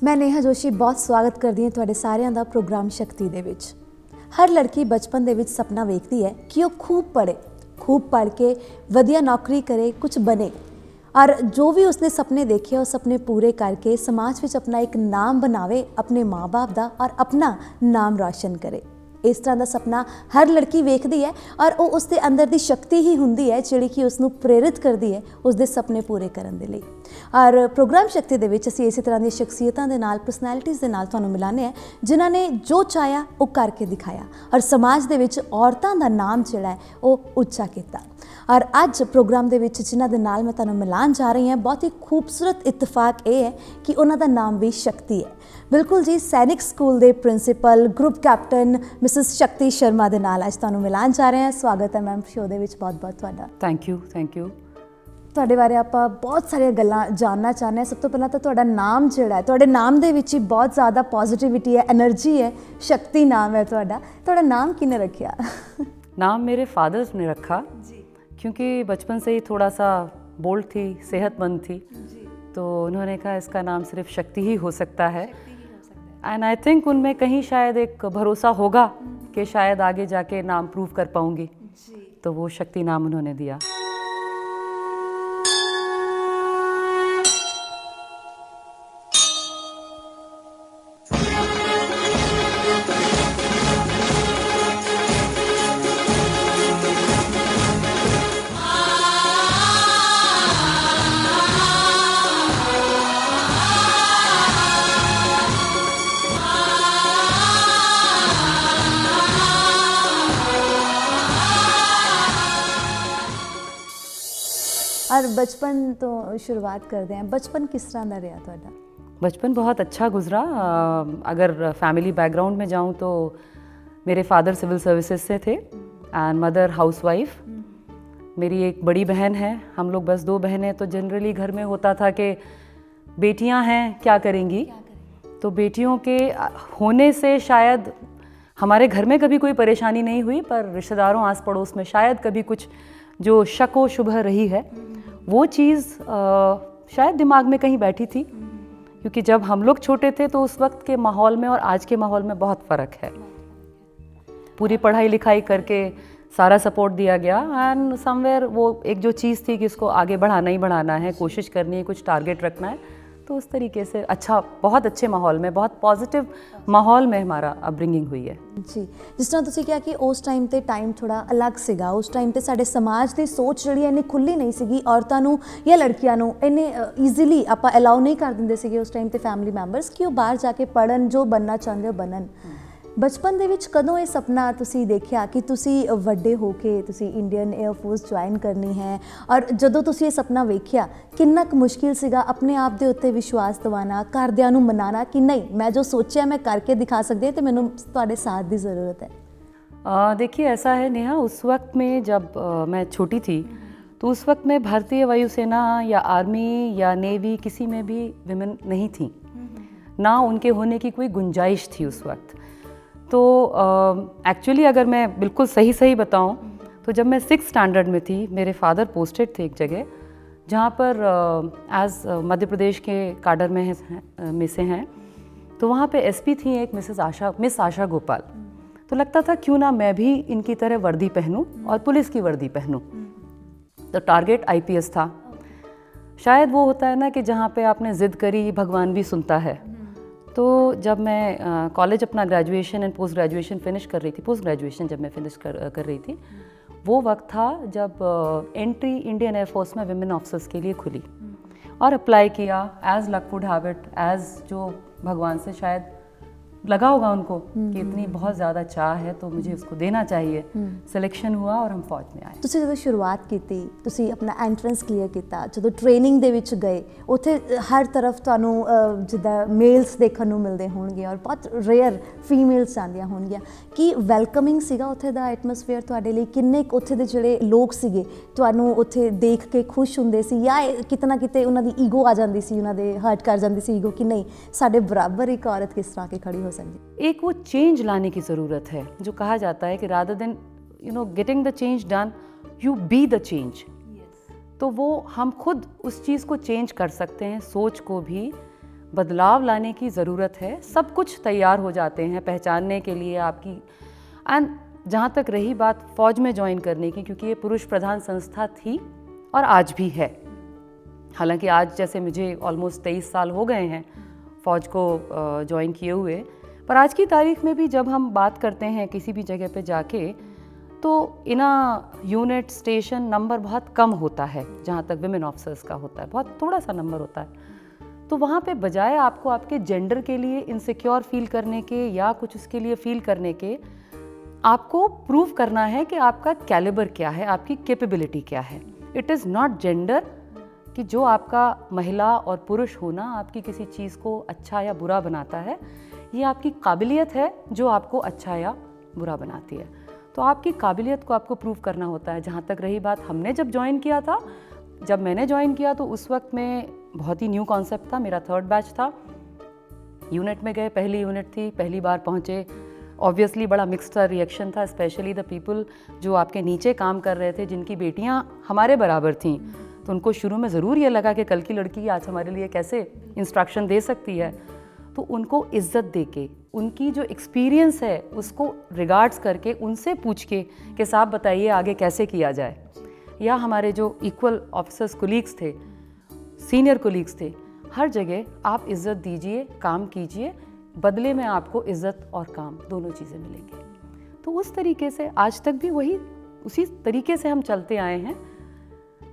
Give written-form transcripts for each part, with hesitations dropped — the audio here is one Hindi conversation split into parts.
मैं नेहा जोशी बहुत स्वागत करदी ਹਾਂ ਤੁਹਾਡੇ ਸਾਰਿਆਂ ਦਾ ਪ੍ਰੋਗਰਾਮ ਸ਼ਕਤੀ ਦੇ ਵਿੱਚ। ਹਰ ਲੜਕੀ ਬਚਪਨ ਦੇ ਵਿੱਚ ਸੁਪਨਾ ਵੇਖਦੀ ਹੈ ਕਿ ਉਹ खूब पढ़ के वधिया नौकरी करे, कुछ बने और जो भी उसने सपने देखे वो सपने पूरे करके समाज में अपना एक नाम बनावे, अपने माँ बाप का और अपना नाम रोशन करे। इस तरह का सपना हर लड़की वेखती है और वो उसके अंदर की शक्ति ही होंगी है जिहड़ी कि उसनू प्रेरित करती है उसके सपने पूरे करने के लिए। और प्रोग्राम शक्ति दे विच असीं इस तरह की शख्सियतों के नाल, परसनैलिटीज़ के नाल तुहानूं मिलाने हैं जिन्हां ने जो चाहया वो करके दिखाया और समाज दे विच औरतां दा नाम जिहड़ा है वो उच्चा किया। और अज प्रोग्राम दे विच जिन्हां दे नाल मैं तुहानूं मिलान जा रही हैं, बहुत ही खूबसूरत इत्तेफाक ये है कि उन्हां दा नाम भी शक्ति है। बिल्कुल जी, सैनिक स्कूल के प्रिंसीपल, ग्रुप कैप्टन मिसिस शक्ति शर्मा दे नाल अज तुहानूं मिलान जा रहे हैं। स्वागत है मैम शो दे विच, बहुत बहुत तुहाडा। Thank you. ਤੁਹਾਡੇ ਬਾਰੇ ਆਪਾਂ बहुत ਸਾਰੀਆਂ ਗੱਲਾਂ जानना चाहते हैं। सब तो पहला तो ਤੁਹਾਡਾ नाम ਜਿਹੜਾ ਹੈ, ਤੁਹਾਡੇ ਨਾਮ ਦੇ ਵਿੱਚ ਹੀ बहुत ज़्यादा पॉजिटिविटी है, एनर्जी है। शक्ति नाम है ਤੁਹਾਡਾ नाम किने रखा? नाम मेरे फादर्स ने रखा जी, क्योंकि बचपन से ही थोड़ा सा बोल्ड थी, सेहतमंद थी जी। तो उन्होंने कहा इसका नाम सिर्फ शक्ति ही हो सकता है। एंड आई थिंक उनमें कहीं शायद एक भरोसा होगा कि शायद आगे जाके नाम प्रूव कर पाऊँगी, तो वो शक्ति नाम उन्होंने दिया। और बचपन तो शुरुआत करते हैं, बचपन किस तरह का रहा तुहाडा? बचपन बहुत अच्छा गुजरा। अगर फैमिली बैकग्राउंड में जाऊँ तो मेरे फादर सिविल सर्विसेज से थे एंड मदर हाउसवाइफ। मेरी एक बड़ी बहन है, हम लोग बस 2 बहनें। तो जनरली घर में होता था कि बेटियां हैं क्या करेंगी, तो बेटियों के होने से शायद हमारे घर में कभी कोई परेशानी नहीं हुई, पर रिश्तेदारों आस पड़ोस में शायद कभी कुछ जो शक व शुबह रही है वो चीज़ शायद दिमाग में कहीं बैठी थी। क्योंकि जब हम लोग छोटे थे तो उस वक्त के माहौल में और आज के माहौल में बहुत फ़र्क है। पूरी पढ़ाई लिखाई करके सारा सपोर्ट दिया गया एंड समवेयर वो एक जो चीज़ थी कि इसको आगे बढ़ाना ही बढ़ाना है, कोशिश करनी है, कुछ टारगेट रखना है। तो उस तरीके से अच्छा, बहुत अच्छे माहौल में, बहुत पॉजिटिव माहौल में हमारा अपब्रिंगिंग हुई है जी। जिस तरह तुसीं कहा कि उस टाइम ते टाइम थोड़ा अलग सीगा, उस टाइम ते साडे समाज की सोच जिहड़ी इन्नी खुली नहीं सीगी, औरतां नूं या लड़कियां नूं इन्ने ईजीली आपां अलाउ नहीं कर दिंदे सीगे उस टाइम ते फैमिली मैंबर्स कि वो बाहर जाके पढ़न, जो बनना चाहते हो बनन। बचपन दे विच कदों ये सपना तुसी देखिया कि तुसी वड्डे हो के तुसी इंडियन एयरफोर्स ज्वाइन करनी है, और जदों तुसी ये सपना वेखिया किन्ना क मुश्किल सीगा अपने आप दे उत्ते विश्वास दवाना, घरदियां नूं मनाना कि नहीं मैं जो सोचिया मैं करके दिखा सकदी ते मैनूं तुहाडे साथ दी ज़रूरत है? देखिए ऐसा है नेहा, उस वक्त में जब मैं छोटी थी तो उस वक्त में भारतीय वायुसेना या आर्मी या नेवी किसी में भी विमेन नहीं थी, ना उनके होने की कोई गुंजाइश थी उस वक्त। तो एक्चुअली अगर मैं बिल्कुल सही बताऊं तो जब मैं 6th स्टैंडर्ड में थी, मेरे फादर पोस्टेड थे एक जगह जहां पर एज मध्य प्रदेश के काडर में से हैं। तो वहां पे एसपी थी एक मिस आशा गोपाल। तो लगता था क्यों ना मैं भी इनकी तरह वर्दी पहनूं और पुलिस की वर्दी पहनूं। तो टारगेट आईपीएस था। शायद वो होता है ना कि जहाँ पे आपने ज़िद करी भगवान भी सुनता है। तो जब मैं कॉलेज अपना graduation and post graduation finish कर रही थी, पोस्ट ग्रेजुएशन जब मैं फिनिश कर रही थी, वो वक्त था जब एंट्री इंडियन एयरफोर्स में विमेन ऑफिसर्स के लिए खुली और अप्लाई किया। As luck would have it, as जो भगवान से शायद लगा होगा उनको कि इतनी बहुत ज़्यादा चाह है तो मुझे उसको देना चाहिए। सिलेक्शन हुआ और हम फौज में आए। तुसी जदों शुरुआत की, तुसी अपना एंट्रेंस क्लीयर किया, जो ट्रेनिंग दे विच गए, उत्थे हर तरफ तुहानूं जिद्दां मेल्स देखण नूं मिलदे होणगे और बहुत रेयर फीमेल्स आंदियां होणगीਆਂ कि वेलकमिंग सीगा उत्थे दा एटमोसफेयर तुहाडे लई? किन्ने उत्थे दे जिहड़े लोग सीगे तुहानूं उत्थे देख के खुश हुंदे सी या किते ना किते उन्हां दी ईगो आ जांदी सी, उन्हां दे हर्ट कर जांदी सी ईगो कि नहीं साडे बराबर एक औरत किस तरह के खड़ी हो सकती? एक वो चेंज लाने की ज़रूरत है, जो कहा जाता है कि rather than getting the change done, you be the change. तो वो हम खुद उस चीज़ को चेंज कर सकते हैं, सोच को भी, बदलाव लाने की ज़रूरत है। सब कुछ तैयार हो जाते हैं पहचानने के लिए आपकी। एंड जहाँ तक रही बात फ़ौज में ज्वाइन करने की, क्योंकि ये पुरुष प्रधान संस्था थी और आज भी है। हालांकि आज जैसे मुझे ऑलमोस्ट 23 साल हो गए हैं फ़ौज को ज्वाइन किए हुए, पर आज की तारीख में भी जब हम बात करते हैं किसी भी जगह पे जाके, तो इना यूनिट स्टेशन नंबर बहुत कम होता है। जहाँ तक विमेन ऑफिसर्स का होता है बहुत थोड़ा सा नंबर होता है। तो वहाँ पे बजाय आपको आपके जेंडर के लिए इनसिक्योर फील करने के या कुछ उसके लिए फील करने के, आपको प्रूव करना है कि आपका कैलिबर क्या है, आपकी कैपेबिलिटी क्या है। इट इज़ नॉट जेंडर कि जो आपका महिला और पुरुष होना आपकी किसी चीज़ को अच्छा या बुरा बनाता है, ये आपकी काबिलियत है जो आपको अच्छा या बुरा बनाती है। तो आपकी काबिलियत को आपको प्रूव करना होता है। जहाँ तक रही बात, हमने जब ज्वाइन किया था, जब मैंने ज्वाइन किया तो उस वक्त में बहुत ही न्यू कॉन्सेप्ट था। मेरा 3rd बैच था। यूनिट में गए, पहली यूनिट थी, पहली बार पहुँचे। ऑब्वियसली बड़ा मिक्स्ड रिएक्शन था, स्पेशली द पीपल जो आपके नीचे काम कर रहे थे, जिनकी बेटियां हमारे बराबर थीं। तो उनको शुरू में ज़रूर ये लगा कि कल की लड़की आज हमारे लिए कैसे इंस्ट्रक्शन दे सकती है। तो उनको इज्जत देके, उनकी जो एक्सपीरियंस है उसको रिगार्ड्स करके, उनसे पूछ के कि साहब बताइए आगे कैसे किया जाए। या हमारे जो इक्वल ऑफिसर्स कोलीग्स थे, सीनियर कोलीग्स थे, हर जगह आप इज़्ज़त दीजिए, काम कीजिए, बदले में आपको इज़्ज़त और काम दोनों चीज़ें मिलेंगी। तो उस तरीके से आज तक भी उसी तरीके से हम चलते आए हैं।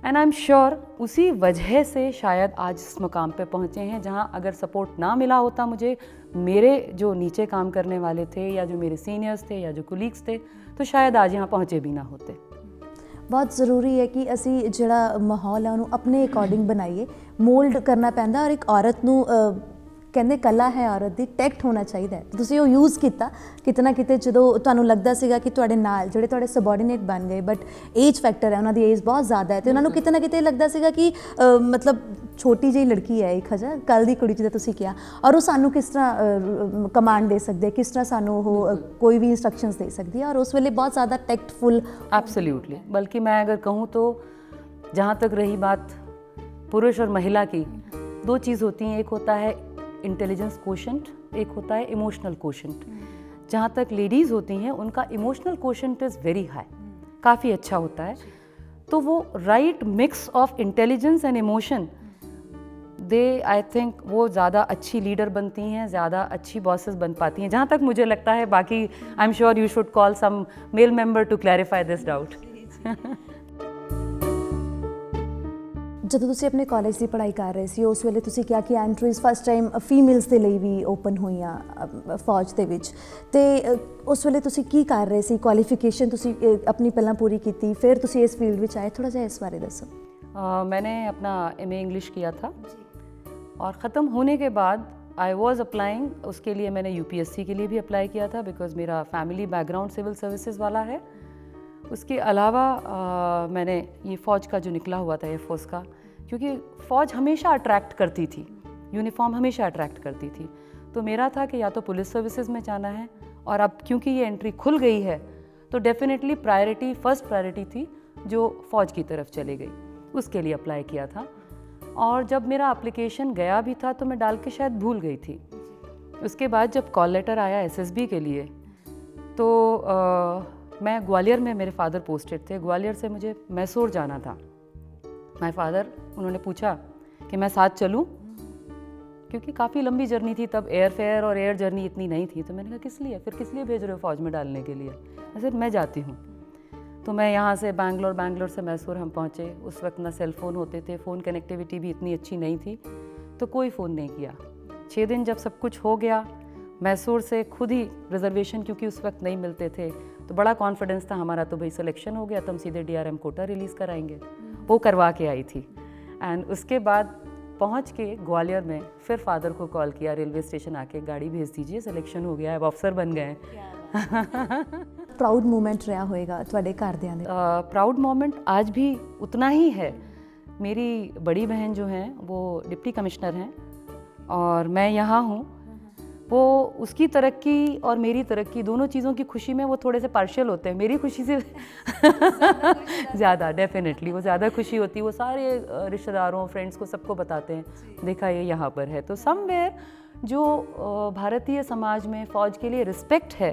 एंड आई एम श्योर उसी वजह से शायद आज इस मुकाम पे पहुँचे हैं, जहाँ अगर सपोर्ट ना मिला होता मुझे, मेरे जो नीचे काम करने वाले थे या जो मेरे सीनियर्स थे या जो कोलीग्स थे, तो शायद आज यहाँ पहुँचे भी ना होते। बहुत ਜ਼ਰੂਰੀ ਹੈ ਕਿ ਅਸੀਂ ਜਿਹੜਾ ਮਾਹੌਲ ਹੈ ਉਹਨੂੰ ਆਪਣੇ ਅਕੋਰਡਿੰਗ ਬਣਾਈਏ। ਮੋਲਡ ਕਰਨਾ ਪੈਂਦਾ, ਔਰ ਇੱਕ ਔਰਤ ਨੂੰ ਕਹਿੰਦੇ ਕਲਾ ਹੈ ਔਰਤ ਦੀ, ਟੈਕਟ ਹੋਣਾ ਚਾਹੀਦਾ ਹੈ। ਤੁਸੀਂ ਉਹ ਯੂਜ਼ ਕੀਤਾ ਕਿਤੇ ਨਾ ਕਿਤੇ, ਜਦੋਂ ਤੁਹਾਨੂੰ ਲੱਗਦਾ ਸੀਗਾ ਕਿ ਤੁਹਾਡੇ ਨਾਲ ਜਿਹੜੇ ਤੁਹਾਡੇ ਸਬੋਰਡੀਨੇਟ ਬਣ ਗਏ, ਬਟ ਏਜ ਫੈਕਟਰ ਹੈ, ਉਹਨਾਂ ਦੀ ਏਜ ਬਹੁਤ ਜ਼ਿਆਦਾ ਹੈ, ਤੇ ਉਹਨਾਂ ਨੂੰ ਕਿਤੇ ਨਾ ਕਿਤੇ ਲੱਗਦਾ ਸੀਗਾ ਕਿ ਮਤਲਬ ਛੋਟੀ ਜਿਹੀ ਲੜਕੀ ਹੈ, ਇੱਕ ਹਜਾ ਕੱਲ੍ਹ ਦੀ ਕੁੜੀ ਜਿਹਦਾ ਤੁਸੀਂ ਕਿਹਾ, ਔਰ ਉਹ ਸਾਨੂੰ ਕਿਸ ਤਰ੍ਹਾਂ ਕਮਾਂਡ ਦੇ ਸਕਦੇ, ਕਿਸ ਤਰ੍ਹਾਂ ਸਾਨੂੰ ਉਹ ਕੋਈ ਵੀ ਇੰਸਟਰਕਸ਼ਨਸ ਦੇ ਸਕਦੀ ਹੈ, ਔਰ ਉਸ ਵੇਲੇ बहुत ज़्यादा टेक्टफुल। एब्सोल्युटली। बल्कि मैं अगर कहूँ तो जहाँ तक रही बात पुरुष और महिला की, 2 चीज़ होती हैं। एक होता है इंटेलिजेंस कोशेंट, एक होता है इमोशनल कोशेंट। जहाँ तक लेडीज़ होती हैं उनका emotional quotient is very high, काफ़ी अच्छा होता है। तो वो right mix of intelligence and emotion, I think वो ज़्यादा अच्छी लीडर बनती हैं, ज़्यादा अच्छी बॉसेस बन पाती हैं, जहाँ तक मुझे लगता है। बाकी I am sure you should call some male member to clarify this doubt. ਜਦੋਂ ਤੁਸੀਂ ਆਪਣੇ ਕਾਲਜ ਦੀ ਪੜ੍ਹਾਈ ਕਰ ਰਹੇ ਸੀ, ਉਸ ਵੇਲੇ ਤੁਸੀਂ ਕਿਹਾ ਕਿ ਐਂਟਰੀਜ਼ ਫਸਟ ਟਾਈਮ ਫੀਮੇਲਸ ਦੇ ਲਈ ਵੀ ਓਪਨ ਹੋਈਆਂ ਫੌਜ ਦੇ ਵਿੱਚ, ਤੇ ਉਸ ਵੇਲੇ ਤੁਸੀਂ ਕੀ ਕਰ ਰਹੇ ਸੀ? ਕੁਆਲੀਫਿਕੇਸ਼ਨ ਤੁਸੀਂ ਆਪਣੀ ਪਹਿਲਾਂ ਪੂਰੀ ਕੀਤੀ, ਫਿਰ ਤੁਸੀਂ ਇਸ ਫੀਲਡ ਵਿੱਚ ਆਏ, ਥੋੜਾ ਜਿਹਾ ਇਸ ਬਾਰੇ ਦੱਸੋ। मैंने अपना MA इंग्लिश किया था और ख़त्म होने के बाद आई वॉज अप्लाइंग, उसके लिए मैंने UPSC के लिए भी अप्लाई किया था, बिकॉज़ मेरा फैमिली बैकग्राउंड सिविल सर्विसेज वाला है। उसके अलावा मैंने ये फ़ौज का जो निकला हुआ था एयरफोर्स का, क्योंकि फ़ौज हमेशा अट्रैक्ट करती थी, यूनिफॉर्म हमेशा अट्रैक्ट करती थी। तो मेरा था कि या तो पुलिस सर्विसेज में जाना है, और अब क्योंकि ये एंट्री खुल गई है तो डेफिनेटली फर्स्ट प्रायोरिटी थी जो फ़ौज की तरफ चली गई, उसके लिए अप्लाई किया था। और जब मेरा एप्लीकेशन गया भी था तो मैं डाल के शायद भूल गई थी। उसके बाद जब कॉल लेटर आया SSB के लिए, तो मैं ग्वालियर में, मेरे फादर पोस्टेड थे, ग्वालियर से मुझे मैसूर जाना था। माय फादर, उन्होंने पूछा कि मैं साथ चलूं, क्योंकि काफ़ी लंबी जर्नी थी, तब एयर फेयर और एयर जर्नी इतनी नहीं थी। तो मैंने कहा किस लिए, फिर किस लिए भेज रहे हो फ़ौज में डालने के लिए? ऐसे मैं जाती हूँ। तो मैं यहाँ से बैंगलोर से मैसूर हम पहुँचे। उस वक्त ना सेल फ़ोन होते थे, फ़ोन कनेक्टिविटी भी इतनी अच्छी नहीं थी, तो कोई फ़ोन नहीं किया। 6 दिन जब सब कुछ हो गया, मैसूर से खुद ही रिजर्वेशन, क्योंकि उस वक्त नहीं मिलते थे, तो बड़ा कॉन्फिडेंस था हमारा, तो भाई सिलेक्शन हो गया तो हम सीधे DRM कोटा रिलीज़ कराएंगे। वो करवा के आई थी। एंड उसके बाद पहुँच के ग्वालियर में फिर फादर को कॉल किया, रेलवे स्टेशन आके गाड़ी भेज दीजिए, सिलेक्शन हो गया है, अब अफसर बन गए। प्राउड मोमेंट रहा होएगा ਤੁਹਾਡੇ ਘਰਦਿਆਂ ਦੇ? प्राउड मोमेंट आज भी उतना ही है। मेरी बड़ी बहन जो हैं वो डिप्टी कमिश्नर हैं और मैं यहाँ हूँ, वो उसकी तरक्की और मेरी तरक्की दोनों चीज़ों की खुशी में वो थोड़े से पार्शियल होते हैं। मेरी खुशी से ज़्यादा डेफिनेटली वो ज़्यादा खुशी होती है। वो सारे रिश्तेदारों फ्रेंड्स को सबको बताते हैं, देखा ये यहाँ पर है। तो समवेयर जो भारतीय समाज में फ़ौज के लिए रिस्पेक्ट है,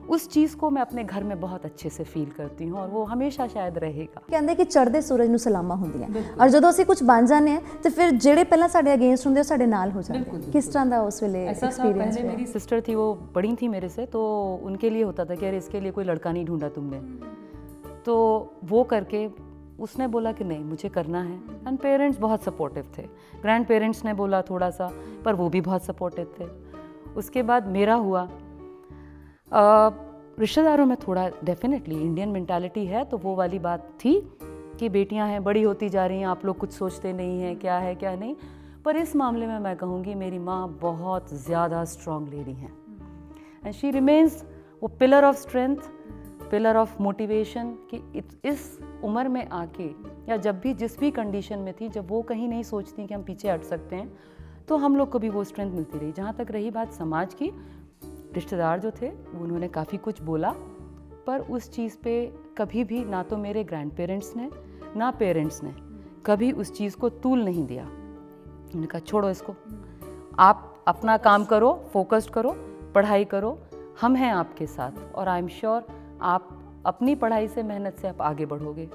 उस चीज़ को मैं अपने घर में बहुत अच्छे से फील करती हूँ और वो हमेशा शायद रहेगा। ਕਹਿੰਦੇ ਕਿ ਚੜ੍ਹਦੇ ਸੂਰਜ ਨੂੰ ਸਲਾਮਾਂ ਹੁੰਦੀਆਂ ਔਰ ਜਦੋਂ ਅਸੀਂ ਕੁਝ ਬਣ ਜਾਂਦੇ ਹਾਂ ਤੇ ਫਿਰ ਜਿਹੜੇ ਪਹਿਲਾਂ ਸਾਡੇ ਅਗੇਂਸਟ ਹੁੰਦੇ ਉਹ ਸਾਡੇ ਨਾਲ ਹੋ ਜਾਂਦੇ ਆ। किस तरह ਦਾ ਉਸ ਵੇਲੇ ऐसा था, एक्सपीरियंस पहले मेरी सिस्टर थी, वो बड़ी थी मेरे से, तो उनके लिए होता था कि अरे इसके लिए कोई लड़का नहीं ढूंढा तुमने, तो वो करके उसने बोला कि नहीं मुझे करना है। एंड पेरेंट्स बहुत सपोर्टिव थे, ग्रैंड पेरेंट्स ने बोला थोड़ा सा, पर वो भी बहुत सपोर्टिव थे। उसके बाद मेरा हुआ, रिश्तेदारों में थोड़ा डेफिनेटली इंडियन मेंटालिटी है, तो वो वाली बात थी कि बेटियां हैं, बड़ी होती जा रही हैं, आप लोग कुछ सोचते नहीं हैं, क्या है क्या नहीं। पर इस मामले में मैं कहूँगी मेरी माँ बहुत ज़्यादा स्ट्रॉन्ग लेडी हैं एंड शी रिमेन्स वो pillar of strength, pillar of motivation कि इस उम्र में आके या जब भी जिस भी कंडीशन में थी, जब वो कहीं नहीं सोचती कि हम पीछे हट सकते हैं, तो हम लोग को भी वो स्ट्रेंथ मिलती रही। जहाँ तक रही बात समाज की, रिश्तेदार जो थे उन्होंने काफ़ी कुछ बोला, पर उस चीज़ पे कभी भी ना तो मेरे ग्रैंड पेरेंट्स ने ना पेरेंट्स ने कभी उस चीज़ को तूल नहीं दिया। उन्होंने कहा छोड़ो इसको, आप अपना काम करो, फोकस्ड करो, पढ़ाई करो, हम हैं आपके साथ और आई एम श्योर आप अपनी पढ़ाई से मेहनत से आप आगे बढ़ोगे।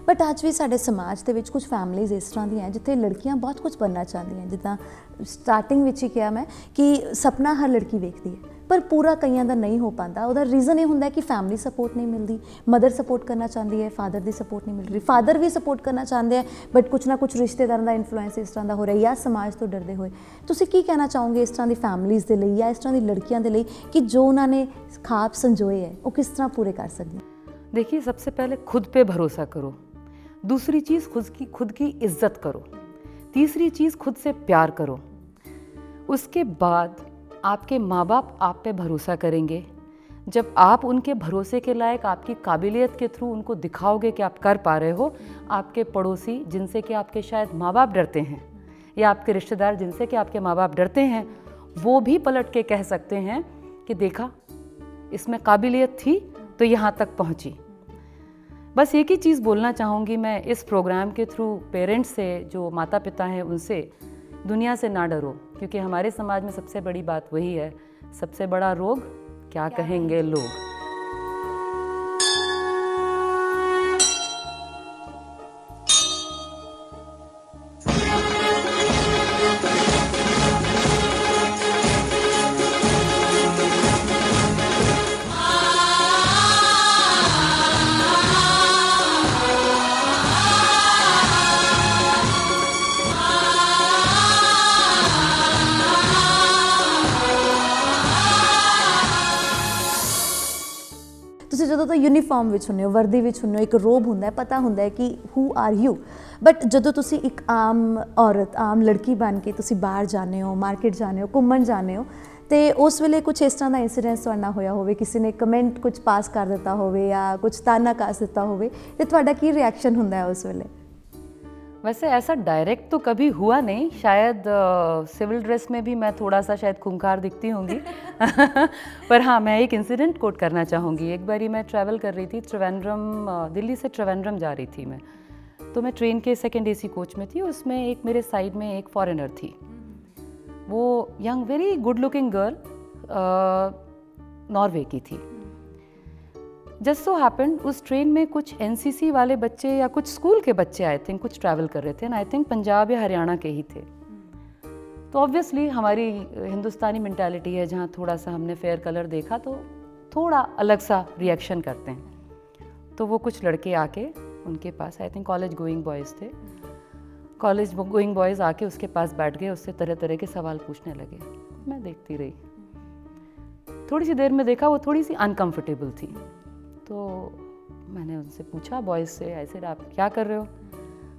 ਬਟ ਅੱਜ ਵੀ ਸਾਡੇ ਸਮਾਜ ਦੇ ਵਿੱਚ ਕੁਝ ਫੈਮਲੀਜ਼ ਇਸ ਤਰ੍ਹਾਂ ਦੀਆਂ ਜਿੱਥੇ ਲੜਕੀਆਂ ਬਹੁਤ ਕੁਝ ਬਣਨਾ ਚਾਹੁੰਦੀਆਂ, ਜਿੱਦਾਂ ਸਟਾਰਟਿੰਗ ਵਿੱਚ ਹੀ ਕਿਹਾ ਮੈਂ ਕਿ ਸੁਪਨਾ ਹਰ ਲੜਕੀ ਵੇਖਦੀ ਹੈ, ਪਰ ਪੂਰਾ ਕਈਆਂ ਦਾ ਨਹੀਂ ਹੋ ਪਾਉਂਦਾ। ਉਹਦਾ ਰੀਜ਼ਨ ਇਹ ਹੁੰਦਾ ਕਿ ਫੈਮਿਲੀ ਸਪੋਰਟ ਨਹੀਂ ਮਿਲਦੀ, ਮਦਰ ਸਪੋਰਟ ਕਰਨਾ ਚਾਹੁੰਦੀ ਹੈ, ਫਾਦਰ ਦੀ ਸਪੋਰਟ ਨਹੀਂ ਮਿਲ ਰਹੀ, ਫਾਦਰ ਵੀ ਸਪੋਰਟ ਕਰਨਾ ਚਾਹੁੰਦੇ ਆ ਬਟ ਕੁਛ ਨਾ ਕੁਛ ਰਿਸ਼ਤੇਦਾਰਾਂ ਦਾ ਇਨਫਲੂਐਂਸ ਇਸ ਤਰ੍ਹਾਂ ਦਾ ਹੋ ਰਿਹਾ ਜਾਂ ਸਮਾਜ ਤੋਂ ਡਰਦੇ ਹੋਏ। ਤੁਸੀਂ ਕੀ ਕਹਿਣਾ ਚਾਹੋਗੇ ਇਸ ਤਰ੍ਹਾਂ ਦੀ ਫੈਮਲੀਜ਼ ਦੇ ਲਈ ਜਾਂ ਇਸ ਤਰ੍ਹਾਂ ਦੀ ਲੜਕੀਆਂ ਦੇ ਲਈ ਕਿ ਜੋ ਉਹਨਾਂ ਨੇ ਖਾਬ ਸੰਜੋਏ ਹੈ ਉਹ ਕਿਸ ਤਰ੍ਹਾਂ ਪੂਰੇ ਕਰ ਸਕਦੀਆਂ? देखिए, सबसे पहले खुद पे भरोसा करो, दूसरी चीज़ खुद की इज्जत करो, तीसरी चीज़ खुद से प्यार करो। उसके बाद आपके माँ बाप आप पे भरोसा करेंगे। जब आप उनके भरोसे के लायक आपकी काबिलियत के थ्रू उनको दिखाओगे कि आप कर पा रहे हो, आपके पड़ोसी जिनसे कि आपके शायद माँ बाप डरते हैं या आपके रिश्तेदार जिनसे कि आपके माँ बाप डरते हैं, वो भी पलट के कह सकते हैं कि देखा इसमें काबिलियत थी तो यहाँ तक पहुँची। बस एक ही चीज़ बोलना चाहूँगी मैं इस प्रोग्राम के थ्रू पेरेंट्स से, जो माता पिता हैं उनसे, दुनिया से ना डरो, क्योंकि हमारे समाज में सबसे बड़ी बात वही है, सबसे बड़ा रोग क्या कहेंगे लोग। ਤੁਸੀਂ ਜਦੋਂ ਤੋਂ ਯੂਨੀਫਾਰਮ ਵਿੱਚ ਹੁੰਦੇ ਹੋ, ਵਰਦੀ ਵਿੱਚ ਹੁੰਦੇ ਹੋ, ਇੱਕ ਰੋਬ ਹੁੰਦਾ ਹੈ, ਪਤਾ ਹੁੰਦਾ ਹੈ ਕਿ ਹੂ ਆਰ ਯੂ। ਬਟ ਜਦੋਂ ਤੁਸੀਂ ਇੱਕ ਆਮ ਔਰਤ, ਆਮ ਲੜਕੀ ਬਣ ਕੇ ਤੁਸੀਂ ਬਾਹਰ ਜਾਂਦੇ ਹੋ, ਮਾਰਕੀਟ ਜਾਂਦੇ ਹੋ, ਘੁੰਮਣ ਜਾਂਦੇ ਹੋ, ਤੇ ਉਸ ਵੇਲੇ ਕੁਝ ਇਸ ਤਰ੍ਹਾਂ ਦਾ ਇੰਸੀਡੈਂਸ ਤੁਹਾਡੇ ਨਾਲ ਹੋਇਆ ਹੋਵੇ, ਕਿਸੇ ਨੇ ਕਮੈਂਟ ਕੁਝ ਪਾਸ ਕਰ ਦਿੱਤਾ ਹੋਵੇ ਜਾਂ ਕੁਝ ਤਾਨਾ ਕੱਸ ਦਿੱਤਾ ਹੋਵੇ, ਤੇ ਤੁਹਾਡਾ ਕੀ ਰਿਐਕਸ਼ਨ ਹੁੰਦਾ ਹੈ ਉਸ ਵੇਲੇ? वैसे ऐसा डायरेक्ट तो कभी हुआ नहीं, शायद सिविल ड्रेस में भी मैं थोड़ा सा शायद खूंखार दिखती होंगी पर हाँ, मैं एक इंसिडेंट कोट करना चाहूँगी। एक बारी मैं ट्रैवल कर रही थी त्रिवेंद्रम, दिल्ली से त्रिवेंद्रम जा रही थी मैं, तो मैं ट्रेन के सेकंड एसी कोच में थी। उसमें एक मेरे साइड में एक फॉरेनर थी, वो young very good looking girl Norway की थी। जस्ट सो हैपेंड उस ट्रेन में कुछ एनसीसी वाले बच्चे या कुछ स्कूल के बच्चे आई थिंक कुछ ट्रैवल कर रहे थे, एंड आई थिंक पंजाब या हरियाणा के ही थे। तो ऑब्वियसली हमारी हिंदुस्तानी मेंटालिटी है, जहाँ थोड़ा सा हमने फेयर कलर देखा तो थोड़ा अलग सा रिएक्शन करते हैं। तो वो कुछ लड़के आके उनके पास, I think college going boys थे, कॉलेज गोइंग बॉयज़ आके उसके पास बैठ गए, उससे तरह तरह के सवाल पूछने लगे। मैं देखती रही, थोड़ी सी देर में देखा वो थोड़ी सी अनकम्फर्टेबल थी, तो मैंने उनसे पूछा बॉयज़ से, ऐसे आप क्या कर रहे हो?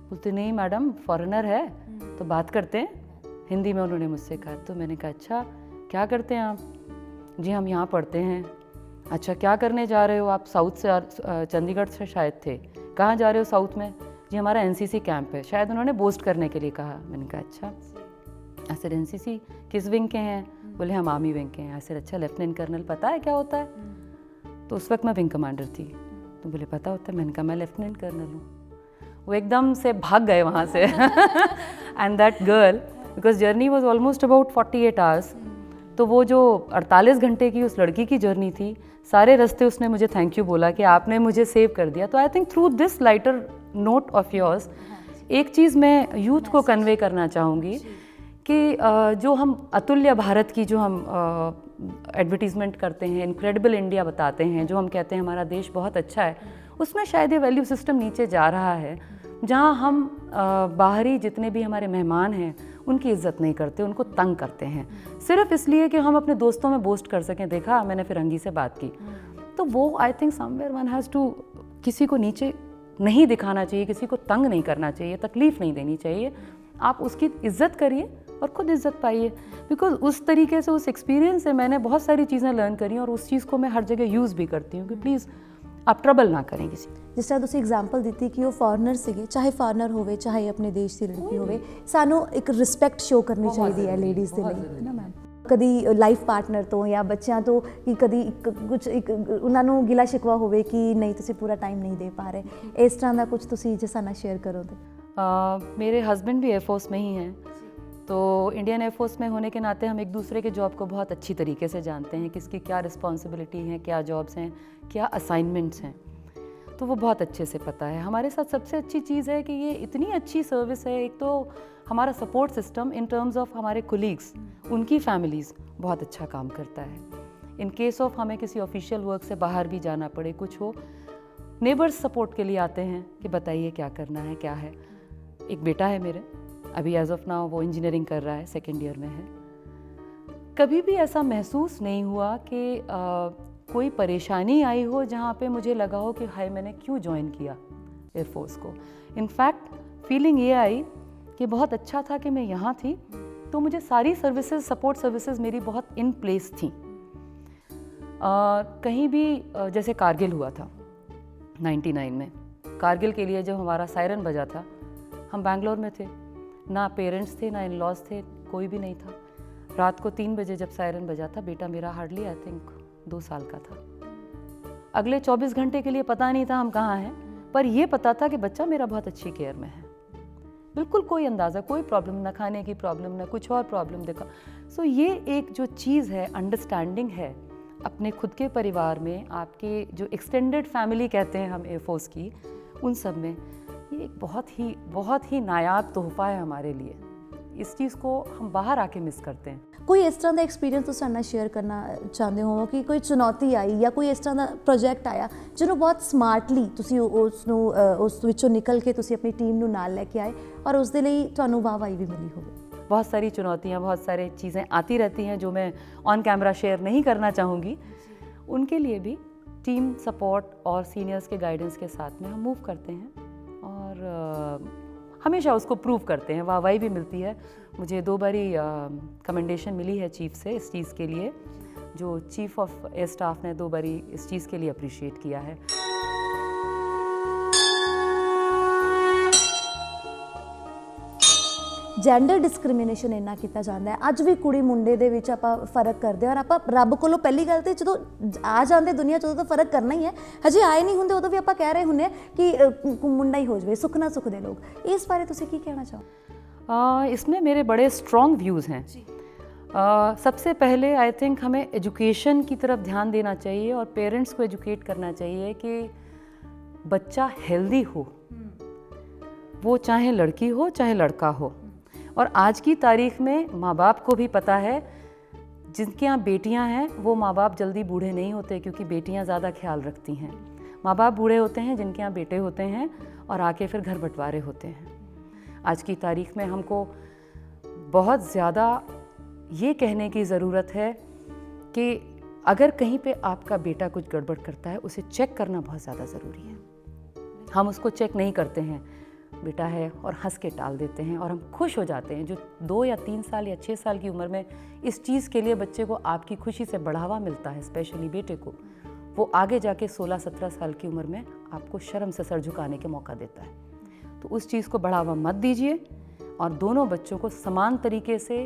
बोलते नहीं मैडम फॉरेनर है तो बात करते हैं, हिंदी में उन्होंने मुझसे कहा। तो मैंने कहा अच्छा क्या करते हैं आप? जी हम यहाँ पढ़ते हैं। अच्छा क्या करने जा रहे हो आप? साउथ से, चंडीगढ़ से शायद थे। कहाँ जा रहे हो साउथ में? जी हमारा एनसीसी कैंप है। शायद उन्होंने बोस्ट करने के लिए कहा। मैंने कहा अच्छा। ऐसे एनसीसी किस विंग के हैं? बोले हम आर्मी विंग के हैं। ऐसे अच्छा लेफ्टिनेंट कर्नल पता है क्या होता है? तो उस वक्त मैं विंग कमांडर थी। तो बोले पता होता है? मैंने कहा मैं लेफ्टिनेंट कर्नल हूँ। वो एकदम से भाग गए वहाँ से। And that girl, because journey was almost about 48 hours, तो वो जो 48 घंटे की उस लड़की की जर्नी थी, सारे रास्ते उसने मुझे थैंक यू बोला कि आपने मुझे सेव कर दिया। तो I think through this lighter note of yours एक चीज़ मैं यूथ को कन्वे करना चाहूँगी कि जो हम अतुल्य भारत की जो हम एडवर्टीज़मेंट करते हैं, इनक्रेडिबल इंडिया बताते हैं, जो हम कहते हैं हमारा देश बहुत अच्छा है, उसमें शायद ये वैल्यू सिस्टम नीचे जा रहा है, जहाँ हम बाहरी जितने भी हमारे मेहमान हैं उनकी इज्जत नहीं करते, उनको तंग करते हैं, सिर्फ इसलिए कि हम अपने दोस्तों में बोस्ट कर सकें, देखा मैंने फिरंगी से बात की। तो वो I think somewhere one has to, किसी को नीचे नहीं दिखाना चाहिए, किसी को तंग नहीं करना चाहिए, तकलीफ़ नहीं देनी चाहिए। आप उसकी इज्जत करिए और ख़ुद इज्जत पाइए। बिकॉज उस तरीके से, उस एक्सपीरियंस से मैंने बहुत सारी चीज़ें लर्न करी और उस चीज़ को मैं हर जगह यूज़ भी करती हूँ कि प्लीज़ आप ट्रबल ना करें किसी। जिस तरह ਤੁਸੀਂ एग्जाम्पल ਦਿੱਤੀ ਕਿ ਉਹ ਫੋਰਨਰ ਸੀਗੇ, ਚਾਹੇ ਫੋਰਨਰ ਹੋਵੇ ਚਾਹੇ ਆਪਣੇ ਦੇਸ਼ ਦੀ ਲੜਕੀ ਹੋਵੇ, ਸਾਨੂੰ ਇੱਕ ਰਿਸਪੈਕਟ ਸ਼ੋ ਕਰਨੀ ਚਾਹੀਦੀ ਹੈ ਲੇਡੀਜ਼ ਦੇ ਲਈ, ਹੈ ਨਾ ਮੈਮ। ਕਦੀ ਲਾਈਫ ਪਾਰਟਨਰ ਤੋਂ ਜਾਂ ਬੱਚਿਆਂ ਤੋਂ ਕਿ ਕਦੀ ਕੁਝ ਉਹਨਾਂ ਨੂੰ ਗਿਲਾ ਸ਼ਿਕਵਾ ਹੋਵੇ ਕਿ ਨਹੀਂ ਤੁਸੀਂ ਪੂਰਾ ਟਾਈਮ ਨਹੀਂ ਦੇ ਪਾ ਰਹੇ, ਇਸ ਤਰ੍ਹਾਂ ਦਾ ਕੁਝ ਤੁਸੀਂ ਜੇ ਸਾਡੇ ਨਾਲ ਸ਼ੇਅਰ ਕਰੋ तो। मेरे हस्बैंड भी एयरफोर्स में ही हैं, तो इंडियन एयरफोर्स में होने के नाते हम एक दूसरे के जॉब को बहुत अच्छी तरीके से जानते हैं, किसकी क्या रिस्पॉन्सिबिलिटी हैं, क्या जॉब्स हैं, क्या असाइनमेंट्स हैं, तो वो बहुत अच्छे से पता है। हमारे साथ सबसे अच्छी चीज़ है कि ये इतनी अच्छी सर्विस है। एक तो हमारा support system in terms of हमारे कोलीग्स, उनकी फैमिलीज़ बहुत अच्छा काम करता है। इन केस ऑफ हमें किसी ऑफिशियल वर्क से बाहर भी जाना पड़े, कुछ हो, नेबर्स सपोर्ट के लिए आते हैं कि बताइए क्या करना है, क्या है। एक बेटा है मेरे, अभी एज ऑफ नाउ वो इंजीनियरिंग कर रहा है, 2nd ईयर में है। कभी भी ऐसा महसूस नहीं हुआ कि कोई परेशानी आई हो जहाँ पे मुझे लगा हो कि हाय मैंने क्यों ज्वाइन किया एयरफोर्स को। इनफैक्ट फीलिंग ये आई कि बहुत अच्छा था कि मैं यहाँ थी, तो मुझे सारी सर्विसेज, सपोर्ट सर्विसेज मेरी बहुत इन प्लेस थी। कहीं भी जैसे कारगिल हुआ था 99 में, कारगिल के लिए जब हमारा सायरन बजा था, हम बैंगलोर में थे, ना पेरेंट्स थे, ना इन लॉज थे, कोई भी नहीं था। रात को 3 बजे जब सायरन बजा था, बेटा मेरा हार्डली आई थिंक 2 साल का था। अगले 24 घंटे के लिए पता नहीं था हम कहाँ हैं, पर यह पता था कि बच्चा मेरा बहुत अच्छी केयर में है। बिल्कुल कोई अंदाज़ा, कोई प्रॉब्लम, ना खाने की प्रॉब्लम, ना कुछ और प्रॉब्लम देखा। सो ये एक जो चीज़ है, अंडरस्टैंडिंग है अपने खुद के परिवार में, आपके जो एक्सटेंडेड फैमिली कहते हैं हम एयरफोर्स की, उन सब में, ये एक बहुत ही नायाब तोहफा है हमारे लिए। इस चीज़ को हम बाहर आके मिस करते हैं। कोई इस तरह का एक्सपीरियंस तुसीं साडे नाल शेयर करना चाहते हो कि कोई चुनौती आई या कोई इस तरह का प्रोजेक्ट आया जिन्होंने बहुत स्मार्टली तुसीं उस विचों निकल के तुसीं अपनी टीम नूं नाल लैके आए और उस दे लई तुहानूं वाहवाही भी मिली होवे? बहुत सारी चुनौतियाँ, बहुत सारी चीज़ें आती रहती हैं जो मैं ऑन कैमरा शेयर नहीं करना चाहूँगी। उनके लिए भी टीम सपोर्ट और सीनियर्स के गाइडेंस के साथ में हम मूव करते हैं और हमेशा उसको प्रूव करते हैं। वाहवाही भी मिलती है। मुझे 2 बारी कमेंडेशन मिली है चीफ से इस चीज़ के लिए, जो चीफ ऑफ एयर स्टाफ ने 2 बारी इस चीज़ के लिए अप्रिशिएट किया है। जेंडर डिस्क्रिमिनेशन इन्ना किया जाता है, अज भी कुड़ी मुंडे दे विच आपां फर्क करते हैं और आप रब कोलों पहली गल तो जो आ जाते दुनिया च तो फर्क करना ही है। हजे आए नहीं होंगे उदों भी आप कह रहे होंगे कि मुंडा ही हो जाए, सुख ना सुख दे लोग। इस बारे तुसीं की कहना चाहो? इसमें मेरे बड़े स्ट्रॉन्ग व्यूज़ हैं। सबसे पहले आई थिंक हमें एजुकेशन की तरफ ध्यान देना चाहिए और पेरेंट्स को एजुकेट करना चाहिए कि बच्चा हेल्दी हो, वो चाहे लड़की हो चाहे लड़का हो। और आज की तारीख में माँ बाप को भी पता है, जिनके यहाँ बेटियाँ हैं वो माँ बाप जल्दी बूढ़े नहीं होते क्योंकि बेटियाँ ज़्यादा ख्याल रखती हैं। माँ बाप बूढ़े होते हैं जिनके यहाँ बेटे होते हैं और आके फिर घर बंटवारे होते हैं। आज की तारीख में हमको बहुत ज़्यादा ये कहने की ज़रूरत है कि अगर कहीं पे आपका बेटा कुछ गड़बड़ करता है, उसे चेक करना बहुत ज़्यादा ज़रूरी है। हम उसको चेक नहीं करते हैं, बेटा है और हंस के टाल देते हैं और हम खुश हो जाते हैं। जो 2 या 3 साल या 6 साल की उम्र में इस चीज़ के लिए बच्चे को आपकी खुशी से बढ़ावा मिलता है, स्पेशली बेटे को, वो आगे जाके 16-17 साल की उम्र में आपको शर्म से सर झुकाने के मौका देता है। तो उस चीज़ को बढ़ावा मत दीजिए और दोनों बच्चों को समान तरीके से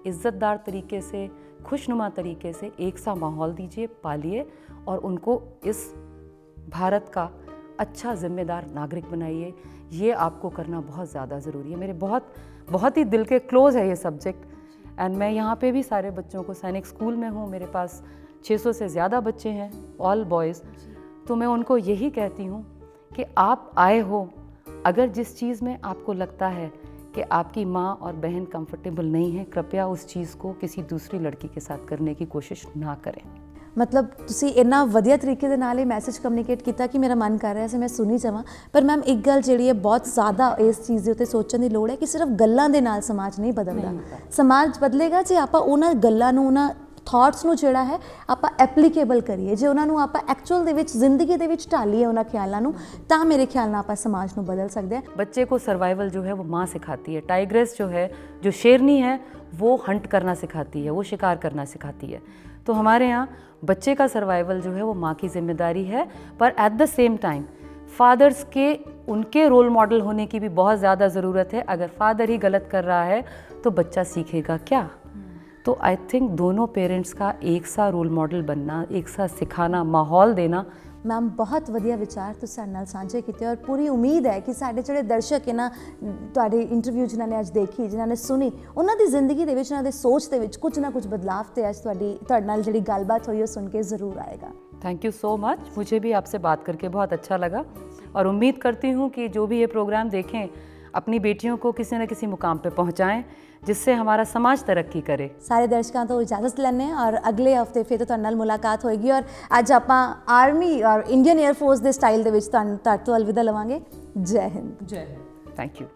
इज़्ज़तदार तरीके से, खुशनुमा तरीके से एक सा माहौल दीजिए, पालिए और उनको इस भारत का अच्छा ज़िम्मेदार नागरिक बनाइए। ये आपको करना बहुत ज़्यादा ज़रूरी है। मेरे बहुत ही दिल के क्लोज़ है ये सब्जेक्ट। एंड मैं यहाँ पे भी सारे बच्चों को, सैनिक स्कूल में हूँ, मेरे पास 600 से ज़्यादा बच्चे हैं, ऑल बॉयज़। तो मैं उनको यही कहती हूँ कि आप आए हो, अगर जिस चीज़ में आपको लगता है कि आपकी माँ और बहन कंफर्टेबल नहीं है, कृपया उस चीज़ को किसी दूसरी लड़की के साथ करने की कोशिश ना करें। मतलब ਤੁਸੀਂ ਇੰਨਾ ਵਧੀਆ ਤਰੀਕੇ ਦੇ ਨਾਲ ਇਹ ਮੈਸੇਜ ਕਮਿਊਨੀਕੇਟ ਕੀਤਾ ਕਿ ਮੇਰਾ ਮਨ ਕਰ ਰਿਹਾ ਸੀ ਮੈਂ ਸੁਣੀ ਜਾਵਾਂ। ਪਰ ਮੈਮ ਇੱਕ ਗੱਲ ਜਿਹੜੀ ਹੈ ਬਹੁਤ ਜ਼ਿਆਦਾ ਇਸ ਚੀਜ਼ ਦੇ ਉੱਤੇ ਸੋਚਣ ਦੀ ਲੋੜ ਹੈ ਕਿ ਸਿਰਫ ਗੱਲਾਂ ਦੇ ਨਾਲ ਸਮਾਜ ਨਹੀਂ ਬਦਲਦਾ। ਸਮਾਜ ਬਦਲੇਗਾ ਜੇ ਆਪਾਂ ਉਹਨਾਂ ਗੱਲਾਂ ਨੂੰ, ਉਹਨਾਂ ਥਾਟਸ ਨੂੰ ਜਿਹੜਾ ਹੈ ਆਪਾਂ ਐਪਲੀਕੇਬਲ ਕਰੀਏ, ਜੇ ਉਹਨਾਂ ਨੂੰ ਆਪਾਂ ਐਕਚੁਅਲ ਦੇ ਵਿੱਚ ਜ਼ਿੰਦਗੀ ਦੇ ਵਿੱਚ ਢਾਲੀਏ ਉਹਨਾਂ ਖਿਆਲਾਂ ਨੂੰ, ਤਾਂ ਮੇਰੇ ਖਿਆਲ ਨਾਲ ਆਪਾਂ ਸਮਾਜ ਨੂੰ ਬਦਲ ਸਕਦੇ ਹਾਂ। बच्चे को सर्वाइवल जो है वो माँ सिखाती है। टाइग्रेस जो है, जो शेरनी है, वो हंट करना सिखाती है, वो शिकार करना सिखाती है। तो हमारे यहाँ बच्चे का सर्वाइवल जो है वो माँ की जिम्मेदारी है, पर at the same time fathers के, उनके रोल मॉडल होने की भी बहुत ज़्यादा ज़रूरत है। अगर फादर ही गलत कर रहा है तो बच्चा सीखेगा क्या? तो आई थिंक दोनों पेरेंट्स का एक सा रोल मॉडल बनना, एक सा सिखाना, माहौल देना। ਮੈਮ ਬਹੁਤ ਵਧੀਆ ਵਿਚਾਰ ਤੁਸੀਂ ਸਾਡੇ ਨਾਲ ਸਾਂਝੇ ਕੀਤੇ ਔਰ ਪੂਰੀ ਉਮੀਦ ਹੈ ਕਿ ਸਾਡੇ ਜਿਹੜੇ ਦਰਸ਼ਕ ਇਹਨਾਂ ਤੁਹਾਡੇ ਇੰਟਰਵਿਊ ਜਿਨ੍ਹਾਂ ਨੇ ਅੱਜ ਦੇਖੀ, ਜਿਨ੍ਹਾਂ ਨੇ ਸੁਣੀ, ਉਹਨਾਂ ਦੀ ਜ਼ਿੰਦਗੀ ਦੇ ਵਿੱਚ, ਉਹਨਾਂ ਦੇ ਸੋਚ ਦੇ ਵਿੱਚ ਕੁਝ ਨਾ ਕੁਝ ਬਦਲਾਵ ਤੇ ਅੱਜ ਤੁਹਾਡੇ ਨਾਲ ਜਿਹੜੀ ਗੱਲਬਾਤ ਹੋਈ ਉਹ ਸੁਣ ਕੇ ਜ਼ਰੂਰ आएगा। Thank you so much. मुझे भी आपसे बात करके बहुत अच्छा लगा और उम्मीद करती हूँ कि जो भी ये प्रोग्राम देखें अपनी बेटियों को किसी न किसी मुकाम पे पहुँचाएं, जिससे हमारा समाज तरक्की करे। ਸਾਰੇ ਦਰਸ਼ਕਾਂ ਤੋਂ ਇਜਾਜ਼ਤ ਲੈਣੇ ਔਰ ਅਗਲੇ ਹਫਤੇ ਫਿਰ ਤੋਂ ਤੁਹਾਡੇ ਨਾਲ ਮੁਲਾਕਾਤ ਹੋਏਗੀ ਔਰ ਅੱਜ ਆਪਾਂ ਆਰਮੀ ਔਰ ਇੰਡੀਅਨ 에ਅਰ ਫੋਰਸ ਦੇ ਸਟਾਈਲ ਦੇ ਵਿੱਚ ਤੁਹਾਡੇ ਤੋਂ ਅਲਵਿਦਾ ਲਵਾਂਗੇ। ਜੈ ਹਿੰਦ। Thank you.